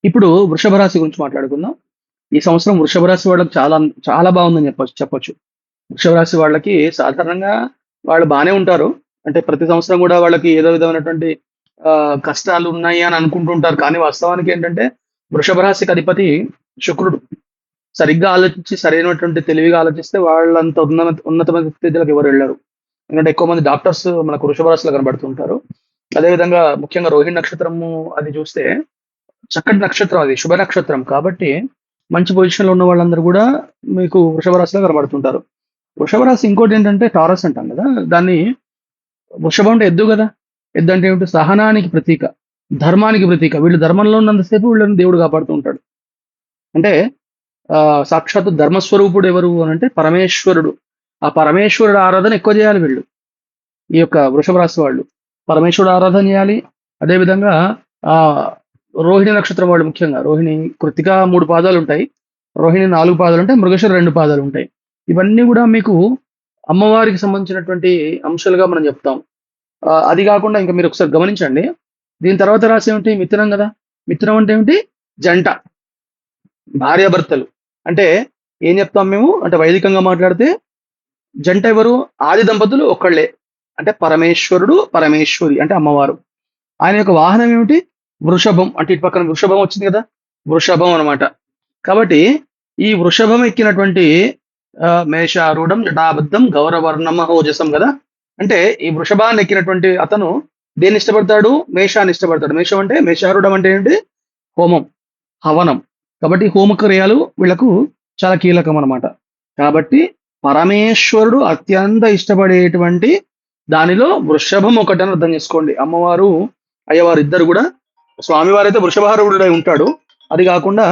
ఇప్పుడు వృషభ రాశి గురించి మాట్లాడుకుందాం. ఈ సంవత్సరం వృషభ రాశి వాళ్ళకి చాలా చాలా బాగుందని చెప్పొచ్చు. వృషభ రాశి వాళ్ళకి సాధారణంగా వాళ్ళు బానే ఉంటారు. అంటే ప్రతి సంవత్సరం గూడా వాళ్ళకి ఏదో విధమైనటువంటి కష్టాలు ఉన్నాయి అని అనుకుంటూ ఉంటారు. కానీ వాస్తవానికి ఏంటంటే వృషభ రాశికి అధిపతి శుక్రుడు. సరిగ్గా ఆలోచించి సరైనటువంటి తెలివిగా ఆలోచిస్తే వాళ్ళంత ఉన్నతమైన స్థితిలోకి ఎవరు వెళ్లరు. ఎందుకంటే ఎక్కువ మంది డాక్టర్స్ మనకు వృషభ రాశిలో కనబడుతుంటారు. అదే విధంగా ముఖ్యంగా రోహిణి నక్షత్రము అది చూస్తే చక్కటి నక్షత్రం అది. శుభ నక్షత్రం. కాబట్టి మంచి పొజిషన్‌లో ఉన్న వాళ్ళందరూ గూడా మీకు వృషభ రాశిలో కనబడుతుంటారు. వృషభ రాశి ఇంకోటేంటంటే టారస్ అంటాం గదా! దాన్ని వృషభం అంటే ఎద్దు గదా! ఎద్దంటే ఏమిటి? సహనానికి ప్రతీక. ధర్మానికి ప్రతీక. వీళ్ళు ధర్మంలో ఉన్నంత సేపు వీళ్ళని దేవుడు కాపాడుతూ ఉంటాడు. అంటే సాక్షాత్తు ధర్మస్వరూపుడు ఎవరు అనంటే పరమేశ్వరుడు. ఆ పరమేశ్వరుడు ఆరాధన ఎక్కువ జేయాలి వీళ్ళు. ఈ యొక్క వృషభ రాశి వాళ్ళు. పరమేశ్వరుడు ఆరాధన జేయాలి. అదే విధంగా ఆహ్, రోహిణి నక్షత్రం వాళ్ళు ముఖ్యంగా రోహిణి, కృత్తిక 3 పాదాలుంటాయి. రోహిణి 4 పాదాలుంటాయి. మృగశిర 2 పాదాలుంటాయి. ఇవన్నీ గూడా మీకు అమ్మవారికి సంబంధించినటువంటి అంశాలుగా మనం జెప్తాం. అది గాకుండా ఇంక మీరొకసారి గమనించండి. దీని తర్వాత రాశి ఏమిటి? మిథునం గదా! మిథునం అంటే ఏమిటి? జంట. భార్యాభర్తలు. అంటే ఏం జెప్తాం మేము? అంటే వైదికంగా మాట్లాడితే జంట ఎవరు? ఆది దంపతులు ఒక్కళ్ళే. అంటే పరమేశ్వరుడు, పరమేశ్వరి అంటే అమ్మవారు. ఆయన యొక్క వాహనం ఏమిటి? వృషభం. అంటే ఇటు పక్కన వృషభం వచ్చింది గదా! వృషభం అన్నమాట. కాబట్టి ఈ వృషభం ఎక్కినటువంటి మేషారూఢం జటాబద్ధం గౌరవర్ణమహోజసం గదా! అంటే ఈ వృషభాన్ని ఎక్కినటువంటి అతను దేన్ని ఇష్టపడతాడు? మేషాన్ని ఇష్టపడతాడు. మేషం అంటే మేషారూఢం అంటే ఏంటి? హోమం, హవనం. కాబట్టి హోమ క్రియలు వీళ్ళకు చాలా కీలకం అన్నమాట. కాబట్టి పరమేశ్వరుడు అత్యంత ఇష్టపడేటువంటి దానిలో వృషభం ఒకటని అర్థం చేసుకోండి. అమ్మవారు, అయ్యవారు ఇద్దరు గూడా స్వామివారైతే వృషభారూఢుడై ఉంటాడు. అది గాకుండా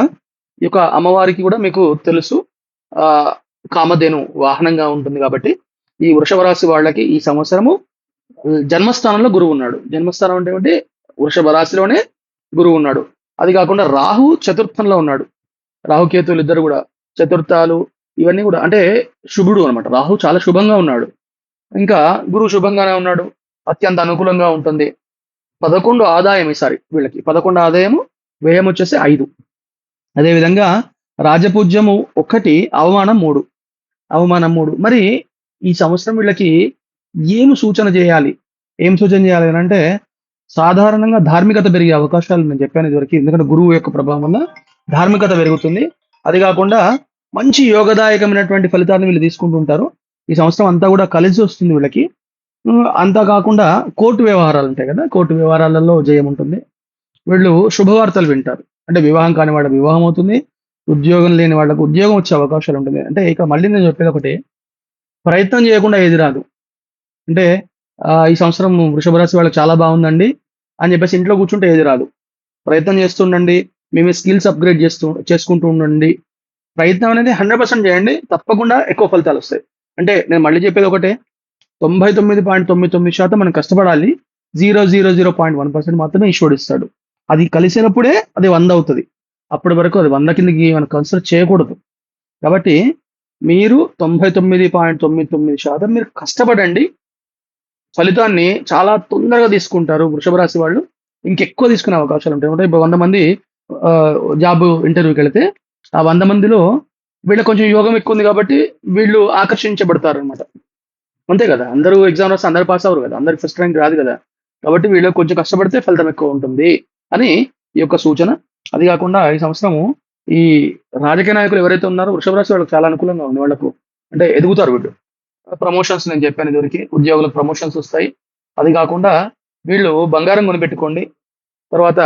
ఈ యొక్క అమ్మవారికి గూడా మీకు తెలుసు ఆహ్, కామధేను వాహనంగా ఉంటుంది గాబట్టి, ఈ వృషభ రాశి వాళ్ళకి ఈ సంవత్సరము జన్మస్థానంలో గురువున్నాడు. జన్మస్థానం అంటే ఏమిటి? వృషభ రాశిలోనే గురువున్నాడు. అది గాకుండా రాహు చతుర్థంలో ఉన్నాడు. రాహుకేతువులు ఇద్దరు గూడా చతుర్థాలు ఇవన్నీ గూడా అంటే శుభుడు అన్నమాట. రాహు చాలా శుభంగా ఉన్నాడు. ఇంకా గురువు శుభంగానే ఉన్నాడు. అత్యంత అనుకూలంగా ఉంటుంది. 11 ఆదాయం ఈసారి వీళ్ళకి. 11 ఆదాయము, వ్యయం వచ్చేసి 5. అదేవిధంగా రాజపూజ్యము 1, అవమానం 3. అవమానం 3. మరి ఈ సంవత్సరం వీళ్ళకి ఏమి సూచన చేయాలి? ఏం సూచన చేయాలి అనంటే, సాధారణంగా ధార్మికత పెరిగే అవకాశాలు నేను చెప్పాను ఇదివరకి. ఎందుకంటే గురువు యొక్క ప్రభావం వల్ల ధార్మికత పెరుగుతుంది. అది కాకుండా మంచి యోగదాయకమైనటువంటి ఫలితాలను వీళ్ళు తీసుకుంటూ ఉంటారు. ఈ సంవత్సరం అంతా కూడా కలిసి వస్తుంది వీళ్ళకి. అంతా కాకుండా కోర్టు వ్యవహారాలు ఉంటాయి కదా! కోర్టు వ్యవహారాలలో జయం ఉంటుంది. వీళ్ళు శుభవార్తలు వింటారు. అంటే వివాహం కాని వాళ్ళకి వివాహం అవుతుంది. ఉద్యోగం లేని వాళ్ళకి ఉద్యోగం వచ్చే అవకాశాలు ఉంటుంది. అంటే ఇక మళ్ళీ నేను చెప్పేది ఒకటే, ప్రయత్నం చేయకుండా ఏది రాదు. అంటే ఈ సంవత్సరం వృషభ రాశి వాళ్ళకి చాలా బాగుందండి అని చెప్పేసి ఇంట్లో కూర్చుంటే ఏది రాదు. ప్రయత్నం చేస్తుండండి. మీ మీ స్కిల్స్ అప్‌గ్రేడ్ చేసుకుంటూ ఉండండి. ప్రయత్నం అనేది 100% చేయండి. తప్పకుండా ఎక్కువ ఫలితాలొస్తాయి. అంటే నేను మళ్ళీ చెప్పేది ఒకటే, 99.99% మనం కష్టపడాలి. 0.1% మాత్రమే ఈశ్వరుడిస్తాడు. అది కలిసినప్పుడే అది 100 అవుతది. అప్పటి వరకు అది 100 కిందకి మనం కన్సిడర్ చేయకూడదు. కాబట్టి మీరు 99.99% మీరు కష్టపడండి. ఫలితాన్ని చాలా తొందరగా తీసుకుంటారు వృషభ రాశి వాళ్ళు. ఇంకెక్కువ తీసుకునే అవకాశాలుంటాయి. అంటే ఇప్పుడు 100 మంది జాబ్ ఇంటర్వ్యూకెళ్తే, ఆ 100 మందిలో వీళ్ళకి కొంచెం యోగం ఎక్కువుంది కాబట్టి వీళ్ళు ఆకర్షించబడతారనమాట. అంతే గదా! అందరూ ఎగ్జామ్ రాస్తే అందరూ పాస్ అవ్వరు గదా! అందరికి ఫస్ట్ ర్యాంక్ రాదు గదా! కాబట్టి వీళ్ళు కొంచెం కష్టపడితే ఫలితం ఎక్కువ ఉంటుంది అని ఈ యొక్క సూచన. అది గాకుండా ఈ సంవత్సరము ఈ రాజకీయ నాయకులు ఎవరైతే ఉన్నారో వృషభ రాశి వాళ్ళకి చాలా అనుకూలంగా ఉంది వాళ్ళకు. అంటే ఎదుగుతారు వీళ్ళు. ప్రమోషన్స్ నేను చెప్పాను ఇదివరకి. ఉద్యోగులకు ప్రమోషన్స్ ఒస్తాయి. అది గాకుండా వీళ్ళు బంగారం కొనిపెట్టుకోండి. తర్వాత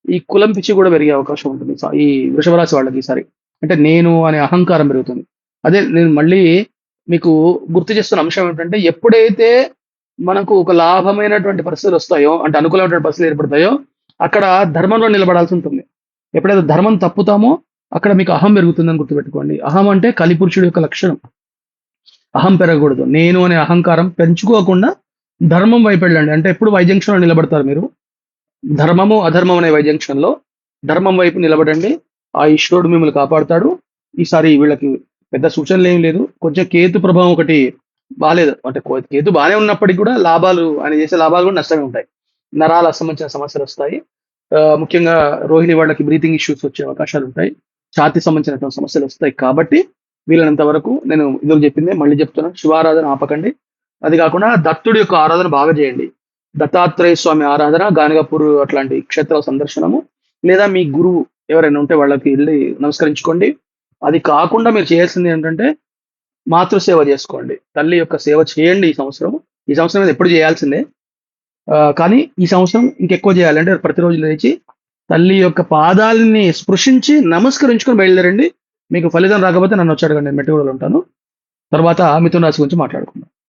ఈ కులం పిచ్చి గూడా పెరిగే అవకాశం ఉంటుంది. ఈ వృషభ రాశి వాళ్ళకి ఈసారి. అంటే నేను అనే అహంకారం పెరుగుతుంది. అదే నేను మళ్ళీ మీకు గుర్తు చేస్తున్న అంశం ఏమిటంటే, ఎప్పుడైతే మనకు ఒక లాభమైనటువంటి పరిస్థితులొస్తాయో, అంటే అనుకూలమైనటువంటి పరిస్థితులు ఏర్పడతాయో, అక్కడ ధర్మంలో నిలబడాల్సి ఉంటుంది. ఎప్పుడైతే ధర్మం తప్పుతామో, అక్కడ మీకు అహం పెరుగుతుందని గుర్తుపెట్టుకోండి. అహం అంటే కలిపురుషుడి యొక్క లక్షణం. అహం పెరగకూడదు. నేను అనే అహంకారం పెంచుకోకుండా ధర్మం వైపు వెళ్ళండి. అంటే ఎప్పుడు వై జంక్షన్‌లో నిలబడతారు మీరు. ధర్మము, అధర్మం అనే వై జంక్షన్‌లో ధర్మం వైపు నిలబడండి. ఆ ఈశ్వరుడు మిమ్మల్ని కాపాడుతాడు. ఈసారి వీళ్ళకి పెద్ద సూచనలేమి లేదు. కొంచెం కేతు ప్రభావం ఒకటి బాలేదు. అంటే కేతు బానే ఉన్నప్పటికి కూడా లాభాలు ఆయన చేసే లాభాలు కూడా నష్టమే ఉంటాయి. నరాలకు సంబంధించిన సమస్యలొస్తాయి. ముఖ్యంగా రోహిణి వాళ్ళకి బ్రీతింగ్ ఇష్యూస్ వచ్చే అవకాశాలు ఉంటాయి. ఛాతీ సంబంధించినటువంటి సమస్యలు వస్తాయి కాబట్టి వీలైనంత వరకు నేను ఇదివరకు చెప్పిందే మళ్ళీ చెప్తున్నాను. శివారాధన ఆపకండి. అది కాకుండా దత్తుడి యొక్క ఆరాధన బాగా చేయండి. దత్తాత్రేయ స్వామి ఆరాధన, గానగాపూర్ అట్లాంటి క్షేత్రాల సందర్శనము, లేదా మీ గురువు ఎవరైనా ఉంటే వాళ్ళకి వెళ్ళి నమస్కరించుకోండి. అది కాకుండా మీరు చేయాల్సింది ఏంటంటే మాతృసేవ చేసుకోండి. తల్లి యొక్క సేవ చేయండి ఈ సంవత్సరం. ఈ సంవత్సరం ఇది ఎప్పుడు చేయాల్సిందే. కానీ ఈ సంవత్సరం ఇంకెక్కువ చేయాలంటే ప్రతిరోజు లేచి తల్లి యొక్క పాదాలని స్పృశించి నమస్కరించుకొని బయలుదేరండి. మీకు ఫలితం రాకపోతే నన్ను వచ్చి అడగండి. నేను మెట్టుగూడలో ఉంటాను. తర్వాత మిథున రాశి గురించి మాట్లాడుకుందాం.